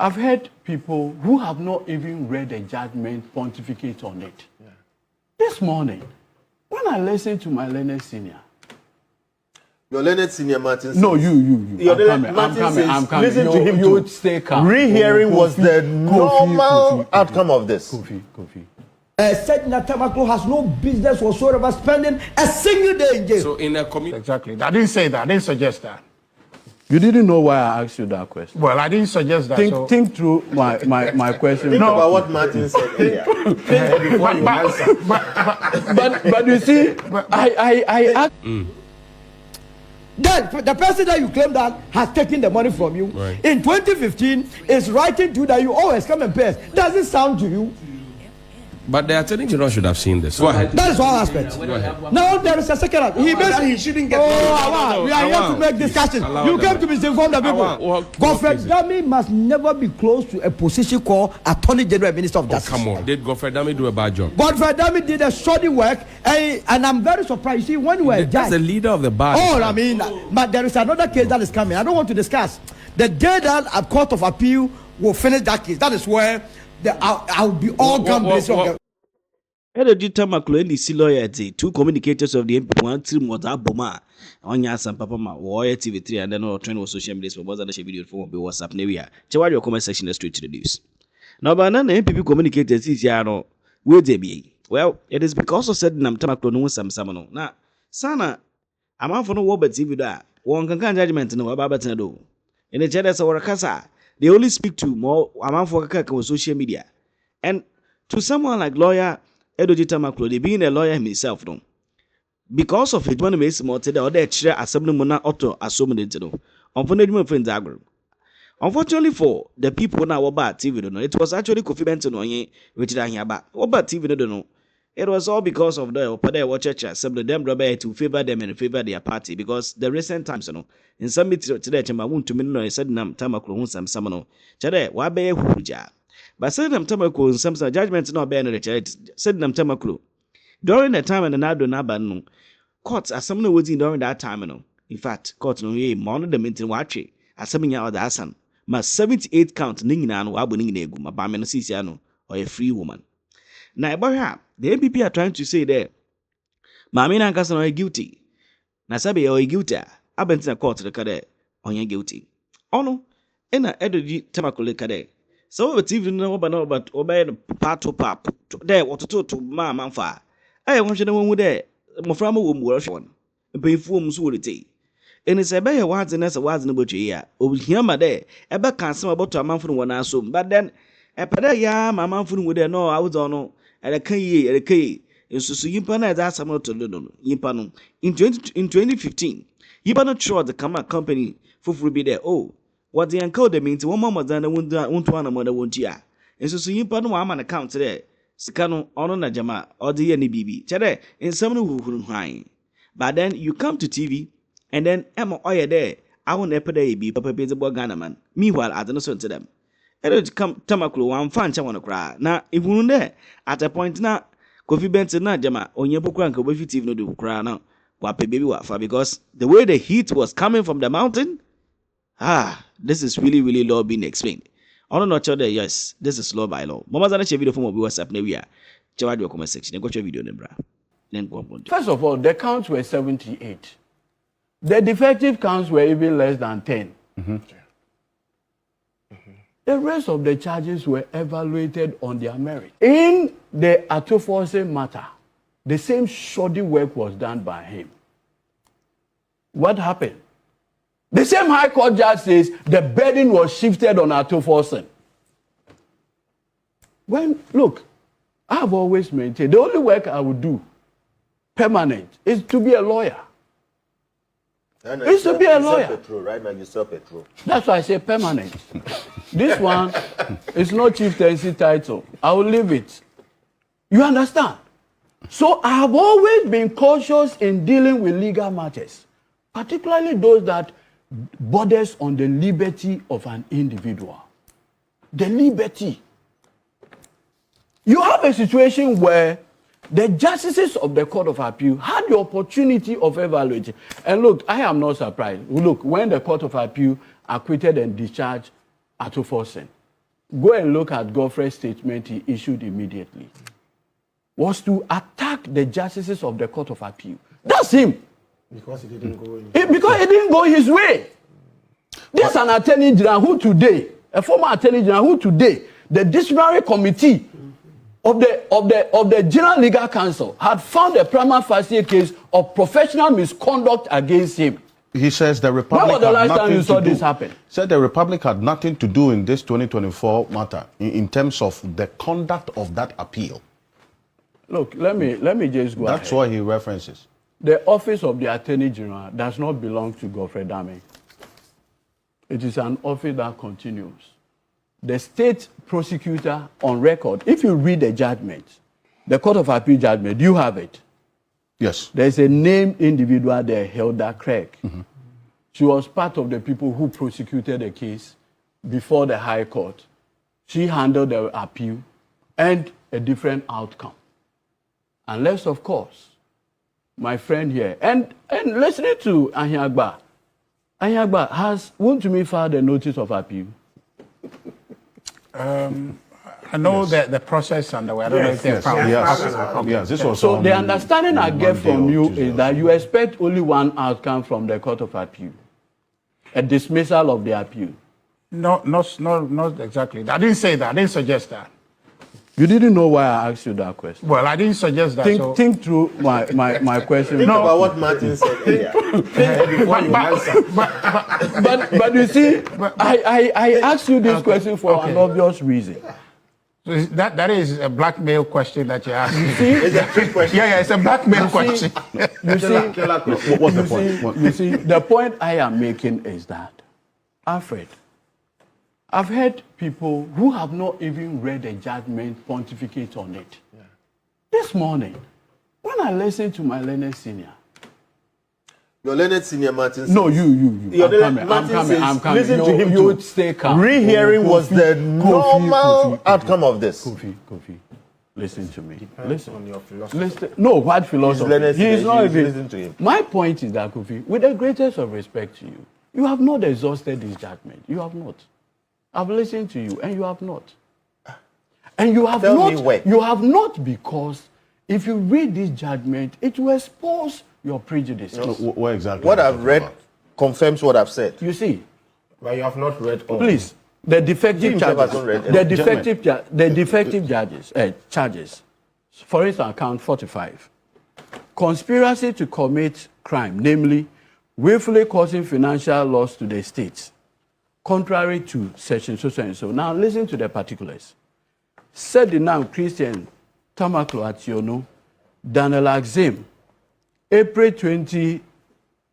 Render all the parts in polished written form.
I've heard people who have not even read the judgment pontificate on it. Yeah. This morning, when I listened to my learned senior, your learned senior Martin. No, you. I'm coming. Listen to him. You stay calm. Rehearing was the normal outcome of this. Kofi. Said that Tamakloe has no business whatsoever spending a single day in jail. So in a committee. Exactly. I didn't say that. I didn't suggest that. You didn't know why I asked you that question. Well, I didn't suggest that. Think through my question. Think about what Martin said earlier. Before you answer. But you see, I asked. Then the person that you claim that has taken the money from you in 2015 is writing to you that you always come and pay. Does it sound to you? But the Attorney General should have seen this. Go ahead. That is one aspect. Now there is a second. He shouldn't get. We are here to make discussion. You came to misinform the people. Godfrey Dami must never be close to a position called Attorney General and Minister of Justice. Come on, did Godfrey Dami do a bad job? Godfrey Dami did a shoddy work, and I'm very surprised. You see, when you were a judge, that's the leader of the bar. Oh, I mean, but there is another case that is coming. I don't want to discuss. The day that a court of appeal will finish that case, that is where I'll be all gambling. Edudzi Tamakloe and the lawyer, two communicators of the NPP, one team was Aboma, Onya San Papa, Warrior TV3, and then all trend was social media for a video for WhatsApp. Nevia. Check your comment section straight to the news. Now, but none NPP communicators is Yano, where they be. Well, it is because of said Nam Tamakloe no some samano. Now, Sana, I'm out for no war but TV that one can judgment no about do. In the Jedas or Casa, they only speak to more amount for a social media. And to someone like lawyer Edudzi Tamakloe, being a lawyer himself, no. Because of it, one makes more today, or the chair assembly mona auto assuming it, no. Unfortunately, friends agro. Unfortunately for the people now about TV, no, it was actually Kofi Bentil on which Ahiabag. About TV, no, no. It was all because of the Opade Watcher assembly them rubber to favor them and favor their party because the recent times, no. In some meetings today, I want to mean no, I said Nam Tamakloe some samano. Chade, wabe huja. But said Nam Tamakloe some judgment not being said Nam Tamakloe. During the time and another Naban, courts assembly was in during that time, no. In fact, courts no ye mono the minting watchy, assembling out the Asan. My 78 count Ningan wabuning negu, my barman Siciano, or a free woman. Now, the NPP are trying to say there, Mamina Casson are guilty. Nasabi or guilty. I been in a court to the cadet on your guilty. Oh no, and I Edudzi Tamakloe cadet. So it's even no but obey the part to pap. There, what to ma man far. I want you to know there. Moframa will work one. And pay for musulity. And it's a better words and as a was in the butcher here. Over here, my day. A back can some about a man from one assume. But then, a pada ya, my man from with no, I was on. At a key, and so Yimpana that's a motor Yimpano. In 2015, Yimpano sure the Kama company for be there. Oh, what the encode means one more than a wound one mother won't ya. And so Yimpano Waman account today. Scano on Najama or the NPP. Chade, and someone who couldn't hide. But then you come to TV, and then Emma Oya there. I won't ever be Papa Bezabo Ghanaman. Meanwhile, I don't know to them. Edudzi Tamakloe one fan want to cry. Now, if we there at a point now, Kofi Bentil na jama onye pokran ko Kofi TV no do cry now. Wa pe baby wa fa because the way the heat was coming from the mountain, this is really law being explained. On not sure that yes, this is law by law. Mama zana share video from WhatsApp na we are. Chewa do comment section. Go share video nembra. Then go on. First of all, the counts were 78. The defective counts were even less than 10. Mm-hmm. The rest of the charges were evaluated on their merit. In the Atoforse matter, the same shoddy work was done by him. What happened? The same High Court judge says the burden was shifted on Atoforse. Look, I have always maintained the only work I would do permanent is to be a lawyer. It's to be a lawyer. Petrol. Right now, you sell petrol. That's why I say permanent. This one is not chieftaincy title. I will leave it. You understand? So I have always been cautious in dealing with legal matters, particularly those that borders on the liberty of an individual. The liberty. You have a situation where the justices of the Court of Appeal had the opportunity of evaluating. And look, I am not surprised. Look, when the Court of Appeal acquitted and discharged Atoforse, go and look at Godfrey's statement he issued immediately, was to attack the justices of the Court of Appeal. That's him. Because it didn't go in. Because it didn't go his way. There's an attorney general who today, a former attorney general who today, the disciplinary committee of the General Legal Council had found a prima facie case of professional misconduct against him. He says the Republic. When was the last time you saw this happen? Said the Republic had nothing to do in this 2024 matter in terms of the conduct of that appeal. Look, let me just go That's ahead. what he references. The office of the Attorney General does not belong to Godfrey Dame. It is an office that continues. The state prosecutor on record, if you read the judgment, the Court of Appeal judgment, you have it. Yes. There's a named individual there, Hilda Craig. She was part of the people who prosecuted the case before the High Court. She handled the appeal and a different outcome. Unless, of course, my friend here, and listening to Ahiabag, Ahiabag won't me file the notice of appeal? I know that the process underway. I don't know if they're found. Yes, this was So the understanding I get from you is that you expect only one outcome from the Court of Appeal, a dismissal of the appeal. No, not exactly. I didn't say that. I didn't suggest that. You didn't know why I asked you that question. Well, I didn't suggest that. Think through my question. Think about what Martin said earlier. Before you answer. But you see, I asked you this question for an obvious reason. So that is a blackmail question that you're asking. You see, It's a trick question. yeah, it's a blackmail question. you see, What's the point? you see, the point I am making is that, Alfred, I've heard people who have not even read the judgment pontificate on it. Yeah. This morning, when I listened to my learned senior. Your learned senior Martin says, No, you. Your I'm coming. listen to him You too. stay calm. Rehearing was the normal Kofi. outcome of this. Kofi, listen to me. Listen on your philosophy. Listen. No, what philosophy? learned He is senior, not you even. listen to him. My point is that, Kofi, with the greatest of respect to you, you have not exhausted this judgment. You have not. I've listened to you, and you have not. And you have Tell not. me where. You have not, because if you read this judgment, it will expose your prejudices. What exactly? What I've read confirms what I've said. You see, But you have not read all. please, the defective himself charges, has not read the defective charges, for instance, count 45, conspiracy to commit crime, namely, willfully causing financial loss to the state, contrary to section so and so. Now listen to the particulars. Said the now Christian Tamakloe Tiono, Daniel Axim, April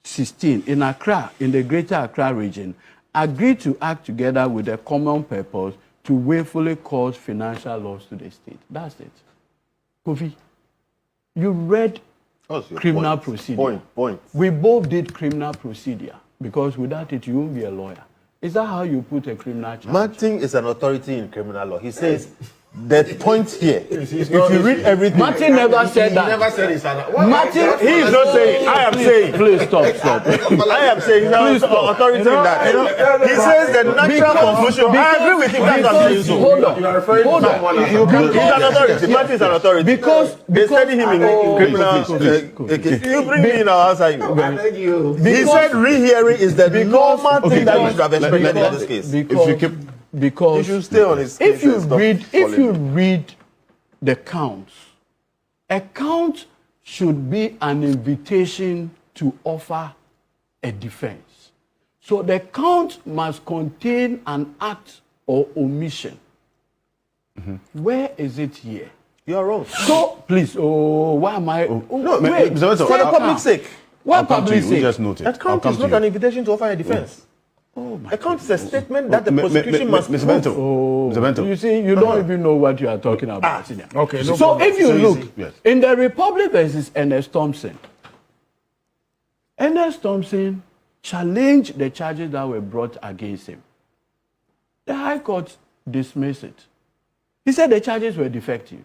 2016, in Accra, in the Greater Accra region, agreed to act together with a common purpose to willfully cause financial loss to the state. That's it. Kofi, you read criminal procedure. Point. We both did criminal procedure, because without it, you won't be a lawyer. Is that how you put a criminal charge? Martin is an authority in criminal law. He says the point here, if you read everything. Martin never said that. He never said it's an Martin, he is not saying. I am saying. Please stop. I am saying he's an authority in that. He says the natural conclusion. I agree with him. That's what I'm saying. So. Hold on. You are referring to someone as he's an authority. Martin is an authority. Because they study him in criminal. You bring me in, I'll answer you. He said rehearing is the normal thing that you should have expected in this case. Because you should stay on his case. If you read the counts, a count should be an invitation to offer a defense. So the count must contain an act or omission. Where is it here? You are wrong. So please, why am I? No, wait. for the public sake. Why I'll come to public you. We sake? just noted. That count is not an invitation to offer a defense. A count is a statement that the prosecution must Mr. prove. Bentil. Mr. Bentil. You see, you don't even know what you are talking about. Senior. Okay, no So problem. if you look, Yes. in the Republic versus Ernest Thompson challenged the charges that were brought against him. The High Court dismissed it. He said the charges were defective.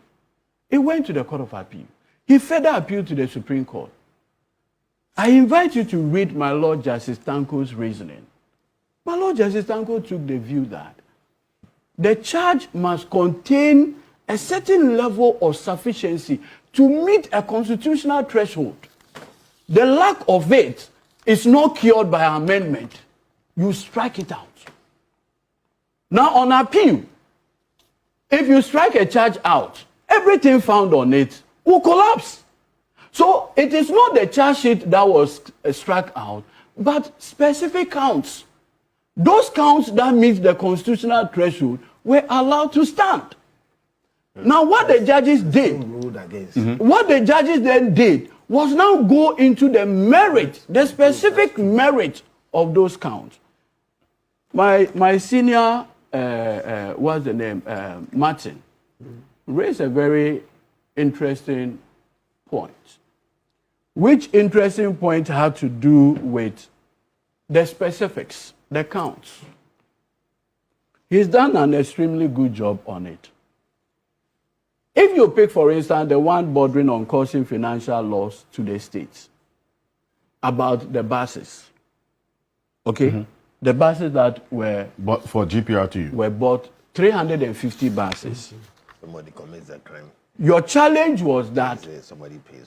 It went to the Court of Appeal. He further appealed to the Supreme Court. I invite you to read my Lord Justice Tanko's reasoning. My Lord Justice Tanko took the view that the charge must contain a certain level of sufficiency to meet a constitutional threshold. The lack of it is not cured by amendment. You strike it out. Now, on appeal, if you strike a charge out, everything found on it will collapse. So it is not the charge sheet that was struck out, but specific counts. Those counts that meet the constitutional threshold were allowed to stand. Now, what the judges did, what the judges then did, was now go into the merit, the specific merit of those counts. My senior, what's the name, Martin, raised a very interesting point. Which interesting point had to do with the specifics, the counts. He's done an extremely good job on it. If you pick, for instance, the one bordering on causing financial loss to the states, about the buses, okay? The buses that were... But for GPRTU? Were bought 350 buses. Somebody commits a crime. Your challenge was that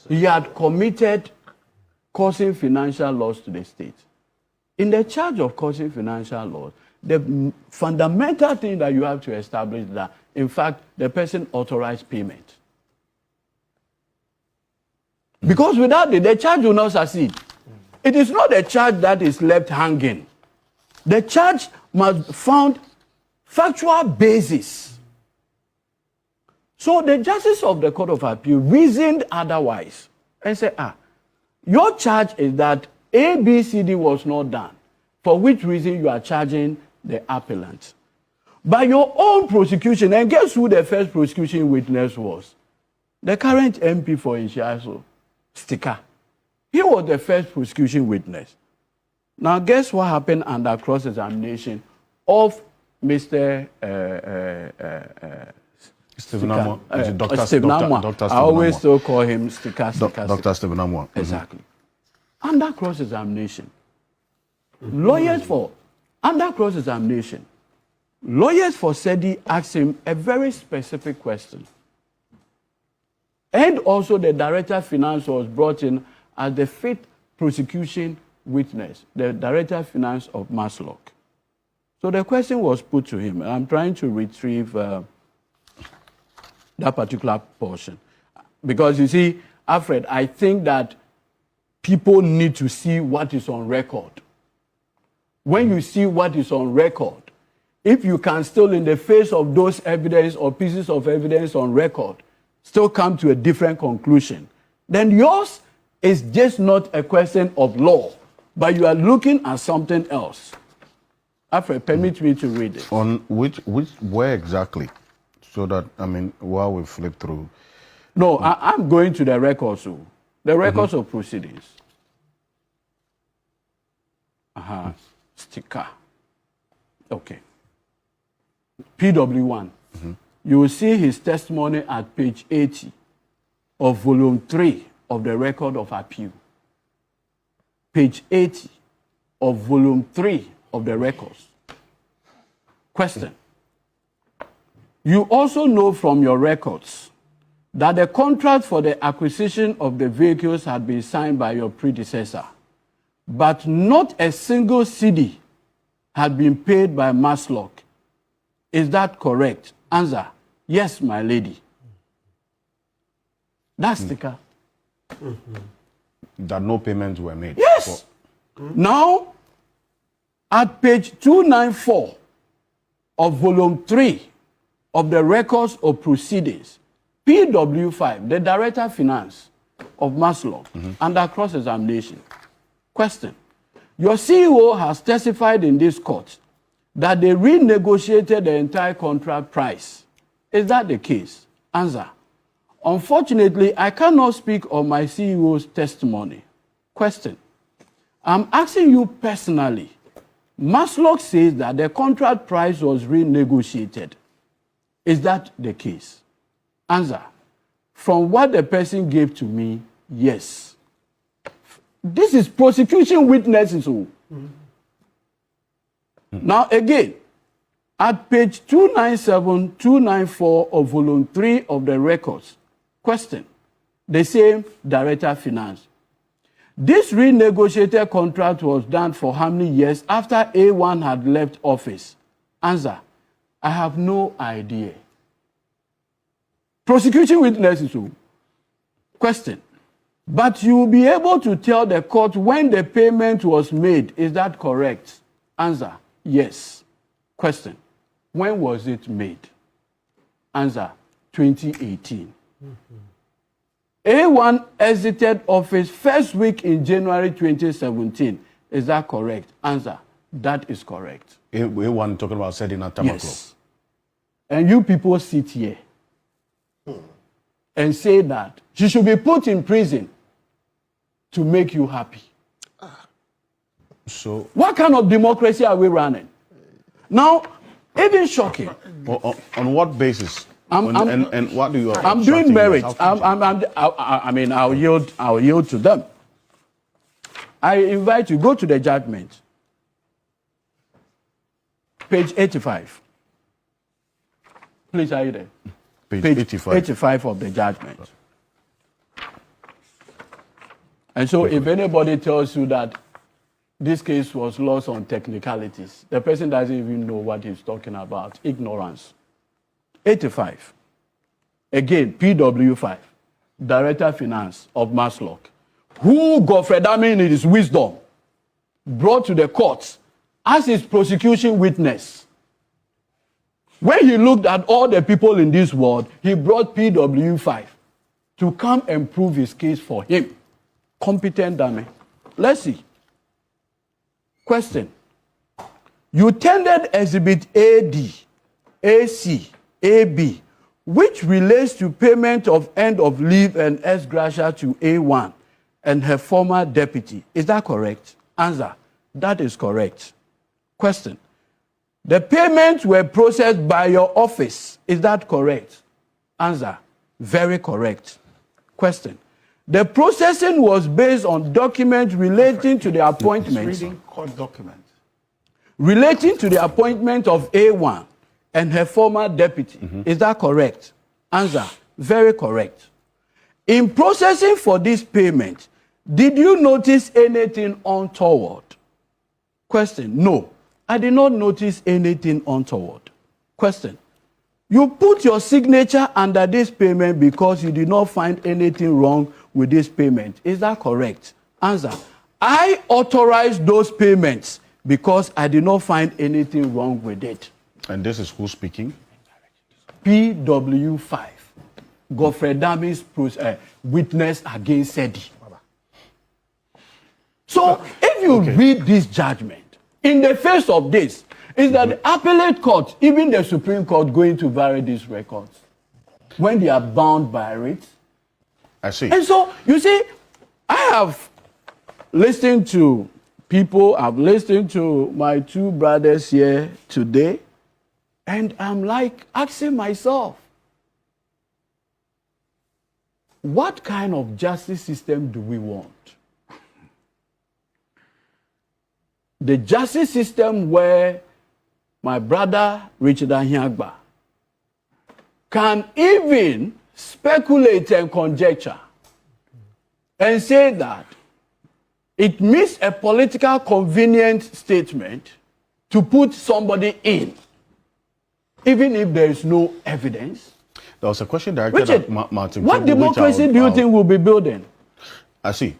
he had committed causing financial loss to the state. In the charge of causing financial loss, the fundamental thing that you have to establish is that, in fact, the person authorized payment. Because without it, the charge will not succeed. It is not a charge that is left hanging. The charge must found factual basis. So the justice of the Court of Appeal reasoned otherwise and said, your charge is that A, B, C, D was not done, for which reason you are charging the appellant. By your own prosecution, and guess who the first prosecution witness was? The current MP for Inshiaso, Sticker. He was the first prosecution witness. Now, guess what happened under cross-examination of Mr. Stephen Amwa. Dr. Stephen Amwa. I always still call him Sticker. Dr. Stephen Amwa. Exactly. Under cross-examination, lawyers for SEDI asked him a very specific question. And also the Director of Finance was brought in as the fifth prosecution witness, the Director of Finance of Maslock. So the question was put to him, and I'm trying to retrieve that particular portion. Because you see, Alfred, I think that people need to see what is on record. When you see what is on record, if you can still, in the face of those evidence or pieces of evidence on record, still come to a different conclusion, then yours is just not a question of law, but you are looking at something else. Alfred, permit me to read it. On where exactly? So that, I mean, while we flip through. No, I'm going to the records, the records of proceedings. Sticker. Okay. PW1. You will see his testimony at page 80 of volume 3 of the record of appeal. Page 80 of volume 3 of the records. Question. You also know from your records that the contract for the acquisition of the vehicles had been signed by your predecessor, but not a single cedi had been paid by Maslock. Is that correct? Answer, yes, my lady. That's Sticker. That no payments were made. Yes. Now, at page 294 of volume 3 of the records of proceedings, PW5, the Director of Finance of Maslock, under cross-examination. Question. Your CEO has testified in this court that they renegotiated the entire contract price. Is that the case? Answer. Unfortunately, I cannot speak on my CEO's testimony. Question. I'm asking you personally. Maslock says that the contract price was renegotiated. Is that the case? Answer. From what the person gave to me, yes. This is prosecution witnesses. Now again, At page 297, 294 of volume 3 of the records, question, the same Director Finance. This renegotiated contract was done for how many years after A1 had left office? Answer, I have no idea. Prosecution witnesses. Question, but you will be able to tell the court when the payment was made. Is that correct? Answer, yes. Question, when was it made? Answer, 2018. A1 exited office first week in January 2017. Is that correct? Answer, that is correct. A1 talking about setting at Tamakloe. Yes. And you people sit here and say that she should be put in prison to make you happy. So, what kind of democracy are we running? Now, even shocking. On what basis? And what do you? I'm doing merit. I mean, I'll yield to them. I invite you, go to the judgment. Page 85. Please, are you there? Page 85. 85 of the judgment. And so if anybody tells you that this case was lost on technicalities, the person doesn't even know what he's talking about. Ignorance. 85. Again, PW5, Director Finance of Maslock, who Godfred Amin in his wisdom brought to the courts as his prosecution witness. When he looked at all the people in this world, he brought PW5 to come and prove his case for him. Competent dummy. Let's see. Question. You tendered Exhibit AD, AC, AB, which relates to payment of end of leave and ex gratia to A1 and her former deputy. Is that correct? Answer. That is correct. Question. The payments were processed by your office. Is that correct? Answer. Very correct. Question. The processing was based on documents relating to the appointments. Reading court documents. Relating to the appointment of A1 and her former deputy. Is that correct? Answer. Very correct. In processing for this payment, did you notice anything untoward? Question. No. I did not notice anything untoward. Question. You put your signature under this payment because you did not find anything wrong with this payment. Is that correct? Answer. I authorized those payments because I did not find anything wrong with it. And this is who speaking? PW5. Godfred Damis witness against SEDI. So if you read this judgment, in the face of this, is that the appellate court, even the Supreme Court, going to vary these records when they are bound by it. I see. And so, you see, I have listened to people, I've listened to my two brothers here today, and I'm like asking myself, what kind of justice system do we want? The justice system where my brother Richard Ahiabag can even speculate and conjecture and say that it meets a political convenient statement to put somebody in, even if there is no evidence. There was a question directed Richard, at Martin. What democracy do you think we'll be building? I see.